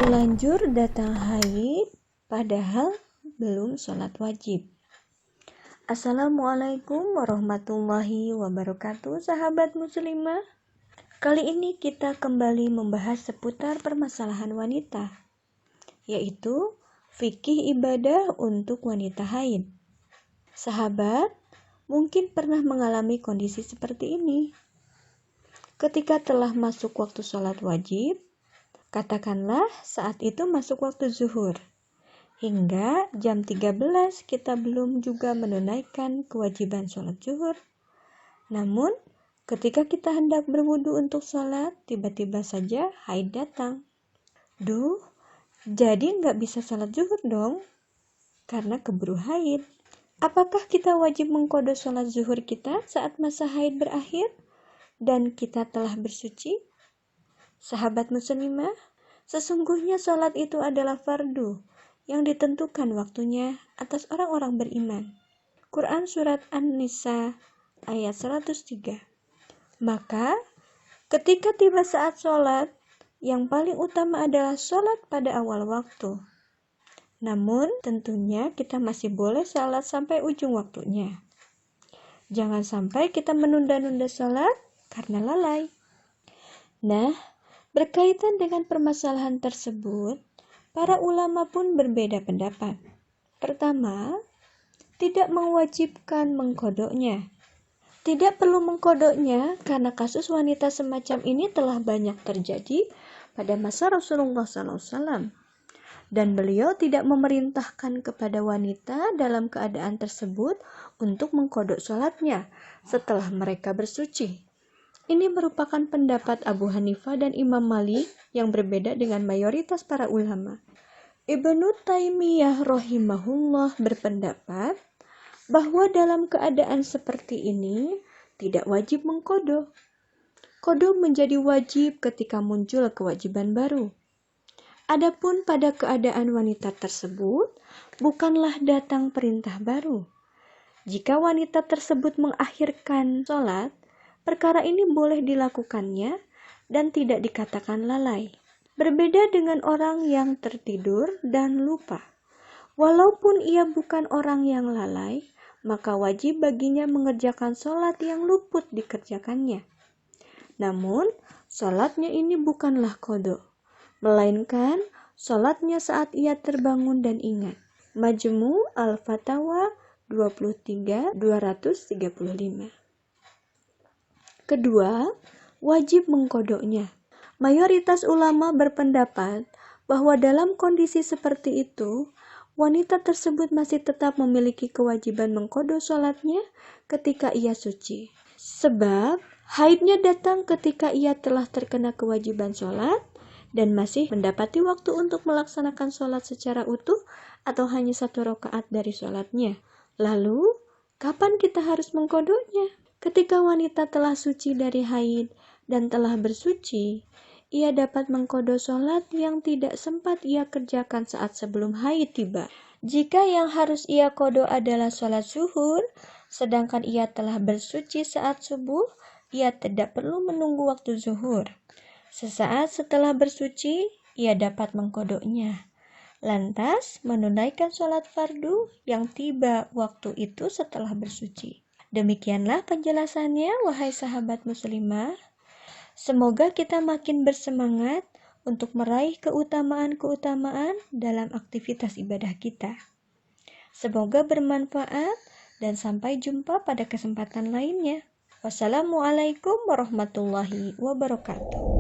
Terlanjur datang haid, padahal belum sholat wajib. Assalamualaikum warahmatullahi wabarakatuh, sahabat muslimah. Kali ini kita kembali membahas seputar permasalahan wanita, yaitu fikih ibadah untuk wanita haid. Sahabat, mungkin pernah mengalami kondisi seperti ini. Ketika telah masuk waktu sholat wajib, katakanlah saat itu masuk waktu zuhur. Hingga jam 13 kita belum juga menunaikan kewajiban sholat zuhur. Namun, ketika kita hendak berwudu untuk sholat, tiba-tiba saja haid datang. Duh, jadi nggak bisa sholat zuhur dong, karena keburu haid. Apakah kita wajib mengqadha sholat zuhur kita saat masa haid berakhir dan kita telah bersuci? Sahabat muslimah, sesungguhnya sholat itu adalah fardu yang ditentukan waktunya atas orang-orang beriman. Quran Surat An-Nisa ayat 103. Maka, ketika tiba saat sholat, yang paling utama adalah sholat pada awal waktu. Namun, tentunya kita masih boleh sholat sampai ujung waktunya. Jangan sampai kita menunda-nunda sholat karena lalai. Nah, berkaitan dengan permasalahan tersebut, para ulama pun berbeda pendapat. Pertama, tidak mewajibkan mengqadhanya. Tidak perlu mengqadhanya karena kasus wanita semacam ini telah banyak terjadi pada masa Rasulullah SAW. Dan beliau tidak memerintahkan kepada wanita dalam keadaan tersebut untuk mengqadha sholatnya setelah mereka bersuci. Ini merupakan pendapat Abu Hanifah dan Imam Malik yang berbeda dengan mayoritas para ulama. Ibnu Taimiyah rahimahullah berpendapat bahwa dalam keadaan seperti ini tidak wajib mengqadha. Qadha menjadi wajib ketika muncul kewajiban baru. Adapun pada keadaan wanita tersebut bukanlah datang perintah baru. Jika wanita tersebut mengakhirkan sholat, perkara ini boleh dilakukannya dan tidak dikatakan lalai. Berbeda dengan orang yang tertidur dan lupa. Walaupun ia bukan orang yang lalai, maka wajib baginya mengerjakan sholat yang luput dikerjakannya. Namun, sholatnya ini bukanlah qadha, melainkan sholatnya saat ia terbangun dan ingat. Majmu' Al-Fatawa 23/235. Kedua, wajib mengqadhanya. Mayoritas ulama berpendapat bahwa dalam kondisi seperti itu, wanita tersebut masih tetap memiliki kewajiban mengqadha sholatnya ketika ia suci. Sebab, haidnya datang ketika ia telah terkena kewajiban sholat dan masih mendapati waktu untuk melaksanakan sholat secara utuh atau hanya 1 rakaat dari sholatnya. Lalu, kapan kita harus mengqadhanya? Ketika wanita telah suci dari haid dan telah bersuci, ia dapat mengqadha sholat yang tidak sempat ia kerjakan saat sebelum haid tiba. Jika yang harus ia qadha adalah sholat zuhur, sedangkan ia telah bersuci saat subuh, ia tidak perlu menunggu waktu zuhur. Sesaat setelah bersuci, ia dapat mengqadhanya. Lantas, menunaikan sholat fardu yang tiba waktu itu setelah bersuci. Demikianlah penjelasannya, wahai sahabat muslimah. Semoga kita makin bersemangat untuk meraih keutamaan-keutamaan dalam aktivitas ibadah kita. Semoga bermanfaat dan sampai jumpa pada kesempatan lainnya. Wassalamualaikum warahmatullahi wabarakatuh.